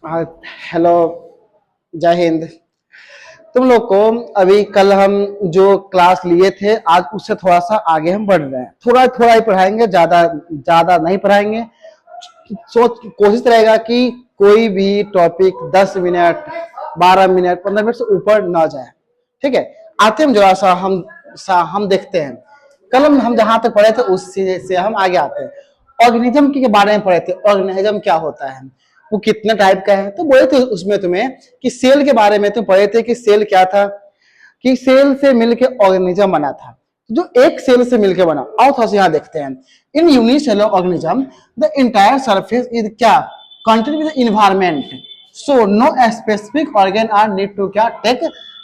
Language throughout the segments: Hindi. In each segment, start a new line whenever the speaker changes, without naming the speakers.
हाँ, हेलो, जय हिंद। तुम लोग को अभी कल हम जो क्लास लिए थे आज उससे थोड़ा सा आगे हम बढ़ रहे हैं, थोड़ा थोड़ा ही पढ़ाएंगे, ज्यादा ज्यादा नहीं पढ़ाएंगे। सोच कोशिश रहेगा कि कोई भी टॉपिक 10 मिनट 12 मिनट 15 मिनट से ऊपर ना जाए। ठीक है, आते हम जरा सा हम देखते हैं। कल हम जहां तक पढ़े थे उससे से हम आगे आते हैं। ऑर्गेनिज्म के बारे में पढ़े थे। ऑर्गेनिज्म क्या होता है, वो कितने टाइप का है, तो बोले थे उसमें तुम्हें कि सेल के बारे में तुम पढ़े थे कि सेल क्या था, कि सेल से मिलकर ऑर्गेनिज्म बना था। जो एक सेल से मिलकर बना, और थोड़ा सा यहाँ देखते हैं। In unicellular organism the entire surface is क्या content with environment, so no specific organ are need to क्या take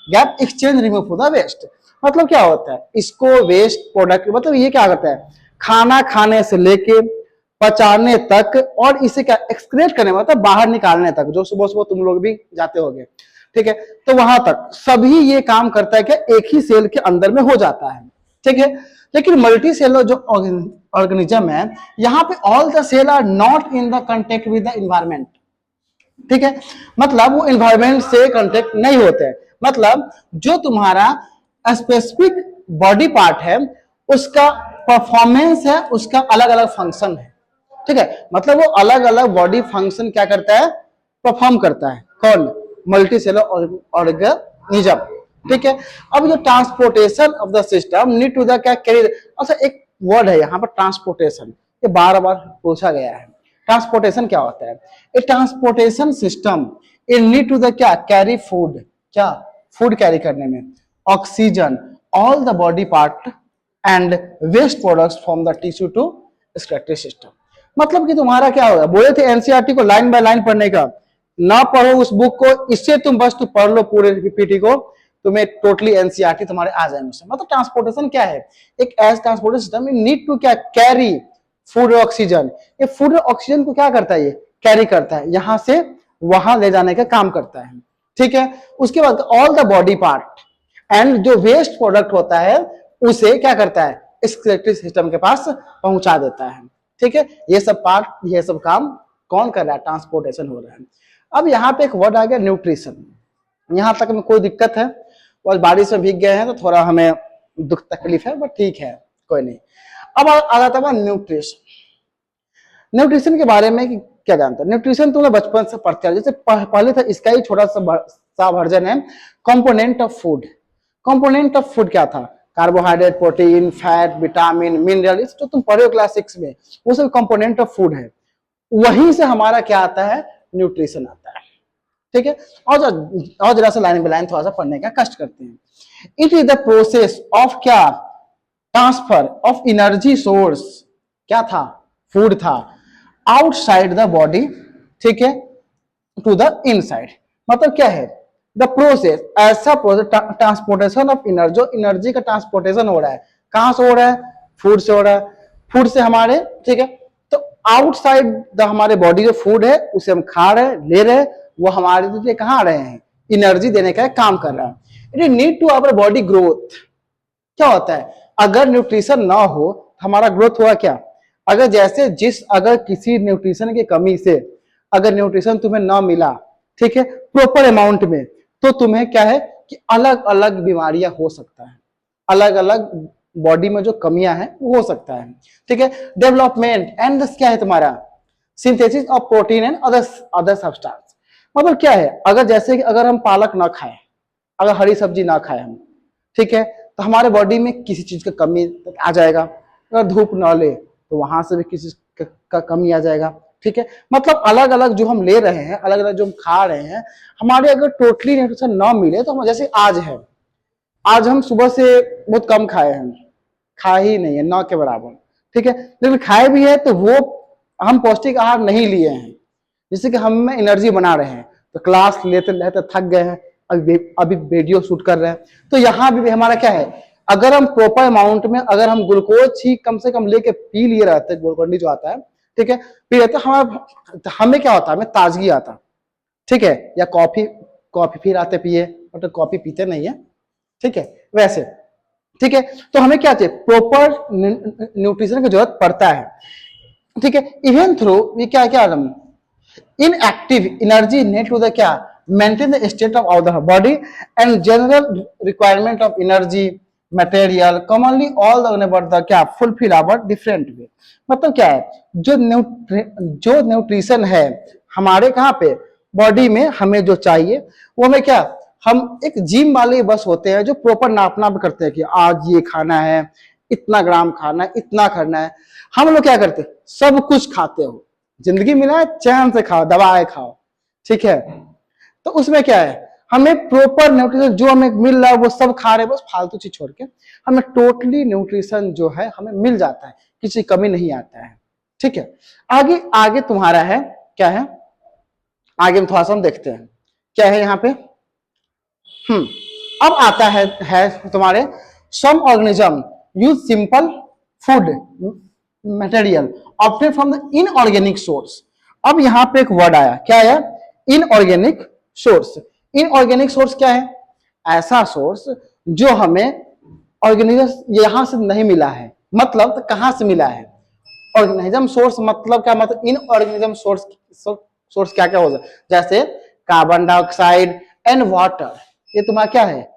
gap exchange remove the waste. मतलब क्या होता है, इसको वेस्ट प्रोडक्ट मतलब ये क्या करता है, खाना खाने से लेके पचाने तक और इसे क्या एक्सक्रेट करने मतलब बाहर निकालने तक, जो सुबह सुबह तुम लोग भी जाते होगे। ठीक है, तो वहां तक सभी ये काम करता है कि एक ही सेल के अंदर में हो जाता है। ठीक है, लेकिन मल्टी सेलर जो ऑर्गेनिज्म है, यहाँ पे all the cell are not in the contact with the environment. ठीक है, मतलब वो इन्वायरमेंट से कांटेक्ट नहीं होते हैं। मतलब जो तुम्हारा स्पेसिफिक बॉडी पार्ट है उसका परफॉर्मेंस है, उसका अलग अलग फंक्शन है। ठीक है, मतलब वो अलग अलग बॉडी फंक्शन क्या करता है, परफॉर्म करता है। कौन? Multicellular organism. ठीक है, अब जो transportation of the system need to the क्या कैरी। अच्छा, एक वर्ड है यहाँ पर ट्रांसपोर्टेशन, ये बार बार पूछा गया है। ट्रांसपोर्टेशन क्या होता है? A transportation system it need to the क्या कैरी फूड, क्या फूड कैरी करने में, oxygen, all the body part and waste products from the tissue to excretory system. मतलब कि तुम्हारा क्या होगा, बोले थे एनसीईआरटी को लाइन बाय लाइन पढ़ने का, ना पढ़ो उस बुक को, इससे तुम बस तुम पढ़ लो पूरे पीपीटी को, तुम्हें टोटली एनसीईआरटी तुम्हारे आ जाएंगे उससे। मतलब ट्रांसपोर्टेशन क्या है, एक as transportation system need to क्या कैरी फूड और ऑक्सीजन। ये फूड और ऑक्सीजन को क्या करता है, ये कैरी करता है, यहां से वहां ले जाने का काम करता है। ठीक है, उसके बाद all the body part and जो वेस्ट प्रोडक्ट होता है उसे क्या करता है, एक्सक्रीटरी सिस्टम के पास पहुंचा देता है। ठीक है, ये सब पार्ट, ये सब काम कौन कर रहा है, ट्रांसपोर्टेशन हो रहा है। अब यहाँ पे एक वर्ड आ गया न्यूट्रिशन। यहां तक में कोई दिक्कत है? और बारिश में भीग गए हैं तो थोड़ा हमें दुख तकलीफ है, बट ठीक है, कोई नहीं। अब आ जाता है न्यूट्रिशन। न्यूट्रिशन के बारे में क्या जानते हैं? न्यूट्रिशन तुमने बचपन से पढ़ते हैं, जैसे पहले था, इसका ही छोटा सा वर्जन है, component of food. Component of food क्या था? Carbohydrate, protein, fat, vitamin, mineral, जो तुम पढ़े हो क्लास 6 में, वो सब कंपोनेंट ऑफ फूड है। वहीं से हमारा क्या आता है, न्यूट्रिशन आता है। ठीक है, और जरा सा लाइन बाय लाइन थोड़ा सा पढ़ने का कष्ट करते हैं। It is the process of क्या, ट्रांसफर ऑफ एनर्जी सोर्स, क्या था, फूड था, आउटसाइड द बॉडी, ठीक है, टू द इनसाइड। मतलब क्या है, द प्रोसेस, ऐसा प्रोसेस ट्रांसपोर्टेशन ऑफ एनर्जी, जो एनर्जी का ट्रांसपोर्टेशन हो रहा है, कहां से हो रहा है, फूड से हो रहा है, फूड से हमारे, ठीक है, तो आउटसाइड द हमारे बॉडी जो फूड है उसे हम खा रहे हैं, ले रहे हैं, वो हमारे लिए कहां आ रहे हैं, एनर्जी देने का काम कर रहा है। It need to our body growth. क्या होता है, अगर न्यूट्रिशन ना हो हमारा ग्रोथ हुआ क्या, अगर जैसे अगर किसी न्यूट्रिशन की कमी से अगर न्यूट्रिशन तुम्हें ना मिला, ठीक है, प्रॉपर अमाउंट में, तो तुम्हें क्या है कि अलग अलग बीमारियां हो सकता है, अलग अलग बॉडी में जो कमियां हैं वो हो सकता है। ठीक है, डेवलपमेंट एंड क्या है तुम्हारा, synthesis of protein and other substance. मतलब क्या है, अगर जैसे कि अगर हम पालक ना खाएं, अगर हरी सब्जी ना खाएं हम, ठीक है, तो हमारे बॉडी में किसी चीज का कमी आ जाएगा। अगर धूप ना ले तो वहां से भी किसी का कमी आ जाएगा। ठीक है, मतलब अलग अलग जो हम ले रहे हैं, अलग अलग जो हम खा रहे हैं, हमारे अगर टोटली न्यूट्रिशन ना मिले तो हम जैसे आज है, आज हम सुबह से बहुत कम खाए हैं, खा ही नहीं है, ना के बराबर। ठीक है, लेकिन खाए भी है तो वो हम पौष्टिक आहार नहीं लिए हैं, जिससे कि हम में एनर्जी बना रहे हैं। तो क्लास लेते लेते थक गए हैं, अभी वीडियो शूट कर रहे हैं, तो यहाँ भी हमारा क्या है, अगर हम प्रॉपर अमाउंट में अगर हम ग्लूकोज ही कम से कम लेके पी लिए रहते हैं, ग्लूकोन जो आता है, ठीक है, पी रहते हमें क्या होता है, हमें ताजगी आता। ठीक है, या कॉफी कॉफी फिर आते पिए, बट कॉफी पीते नहीं है, ठीक है, वैसे। ठीक है, तो हमें क्या चाहिए, प्रॉपर न्यूट्रिशन की जरूरत पड़ता है। ठीक है, इवन थ्रू ये क्या क्या inactive energy need to the क्या maintain the state of the body and general requirement of energy material commonly all the क्या fulfill our different way। मतलब क्या है, जो न्यूट्रिशन है हमारे कहाँ पे बॉडी में हमें जो चाहिए वो हमें क्या, हम एक जिम वाले बस होते हैं जो प्रॉपर नापना भी करते हैं कि आज ये खाना है, इतना ग्राम खाना है, इतना करना है। हम लोग क्या करते हैं, सब कुछ खाते हो, जिंदगी मिला है चैन से खाओ, दबाए खाओ, ठीक है। तो उसमें क्या है, हमें प्रॉपर न्यूट्रिशन जो हमें मिल रहा है वो सब खा रहे हैं, बस फालतू चीज छोड़ के हमें टोटली न्यूट्रिशन जो है हमें मिल जाता है, किसी कमी नहीं आता है, ठीक है। आगे आगे तुम्हारा है क्या है, आगे में थोड़ा सा हम देखते हैं क्या है यहाँ पे। अब आता है तुम्हारे some organism use simple food material obtain from the inorganic source. अब यहाँ पे एक वर्ड आया, क्या आया, इनऑर्गेनिक सोर्स। इनऑर्गेनिक सोर्स क्या है, ऐसा सोर्स जो हमें ऑर्गेनिज्म यहां से नहीं मिला है। मतलब तो कहां से मिला है, ऑर्गेनिज्म सोर्स मतलब क्या, मतलब इनऑर्गेनिज्म सोर्स क्या क्या हो सकता है, जैसे कार्बन डाइऑक्साइड एंड वाटर, ये तुम्हारा क्या है,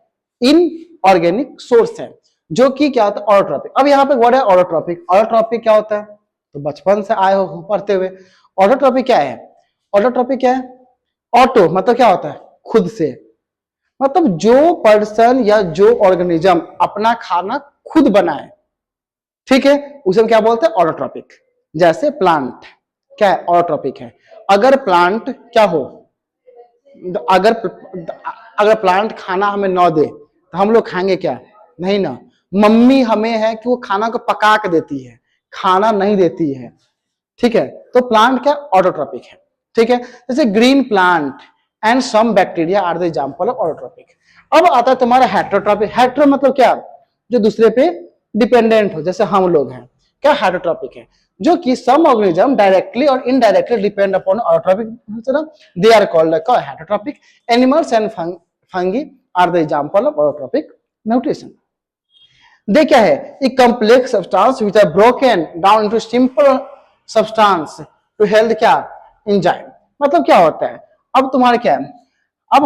इनऑर्गेनिक सोर्स है, जो कि क्या होता है ऑटोट्रॉपिक। अब यहाँ पे वर्ड है ऑटोट्रॉपिक। ऑटोट्रॉपिक क्या होता है, तो बचपन से आए हो पढ़ते हुए। ऑटोट्रॉपिक क्या है, ऑटोट्रॉपिक क्या है, ऑटो मतलब क्या होता है, खुद से, मतलब जो पर्सन या जो ऑर्गेनिज्म अपना खाना खुद बनाए, ठीक है, उसे हम क्या बोलते हैं, ऑटोट्रॉपिक। जैसे प्लांट क्या है, ऑटोट्रॉपिक है। अगर प्लांट क्या हो, अगर प्लांट खाना हमें न दे तो हम लोग खाएंगे क्या, नहीं ना। मम्मी हमें है कि वो खाना को पका के देती है, खाना नहीं देती है, ठीक है। तो प्लांट क्या, ऑटोट्रॉपिक है, ठीक है। जैसे green plant and some bacteria are the example of autotrophic. अब आता है तुम्हारा हेटेरोट्रॉपिक। हेटेरो मतलब क्या, जो दूसरे पे डिपेंडेंट हो, जैसे हम लोग हैं, क्या हेटेरोट्रॉपिक है, जो कि सम ऑर्गेनिज्म डायरेक्टली और indirectly depend upon autotrophic, they are called heterotrophic. Animals and fungi are the example of autotrophic nutrition. They क्या है, एक complex substance which are broken down into simple substance to health क्या, एंजाइम। मतलब क्या होता है, अब तुम्हारे क्या है, अब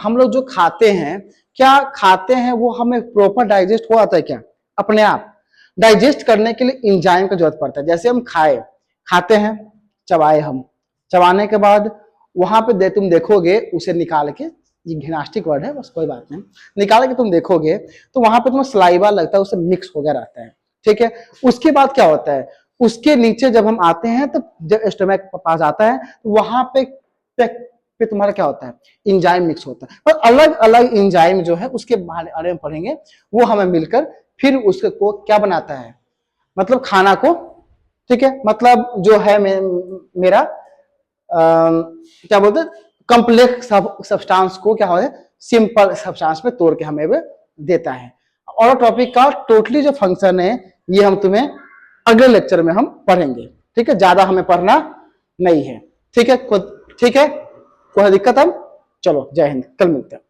हम लोग जो खाते हैं, क्या खाते हैं वो हमें प्रॉपर डाइजेस्ट हो आता है क्या, अपने आप डाइजेस्ट करने के लिए एंजाइम की जरूरत पड़ता है। जैसे हम खाते हैं, चबाए, हम चबाने के बाद वहां पे तुम देखोगे उसे निकाल के, ये घिनास्टिक वर्ड है बस कोई बात नहीं, निकाल के तुम देखोगे तो वहां पे तुम्हें सलाइवा लगता है, उसे मिक्स हो गया रहता है, ठीक है। उसके बाद क्या होता है, उसके नीचे जब हम आते हैं तो जब स्टमक पास आता है तो वहां पे तुम्हारा क्या होता है, एंजाइम मिक्स होता है। पर अलग अलग एंजाइम जो है उसके बारे में पढ़ेंगे, वो हमें मिलकर फिर उसको क्या बनाता है, मतलब खाना को, ठीक है। मतलब जो है मेरा क्या बोलते हैं, कॉम्प्लेक्स सब्सटेंस को क्या होता है, सिंपल सब्सटेंस में तोड़ के हमें देता है। और टॉपिक का टोटली जो फंक्शन है ये हम तुम्हें अगले लेक्चर में हम पढ़ेंगे, ठीक है। ज्यादा हमें पढ़ना नहीं है, ठीक है, ठीक है, कोई दिक्कत हम, चलो जय हिंद, कल मिलते हैं।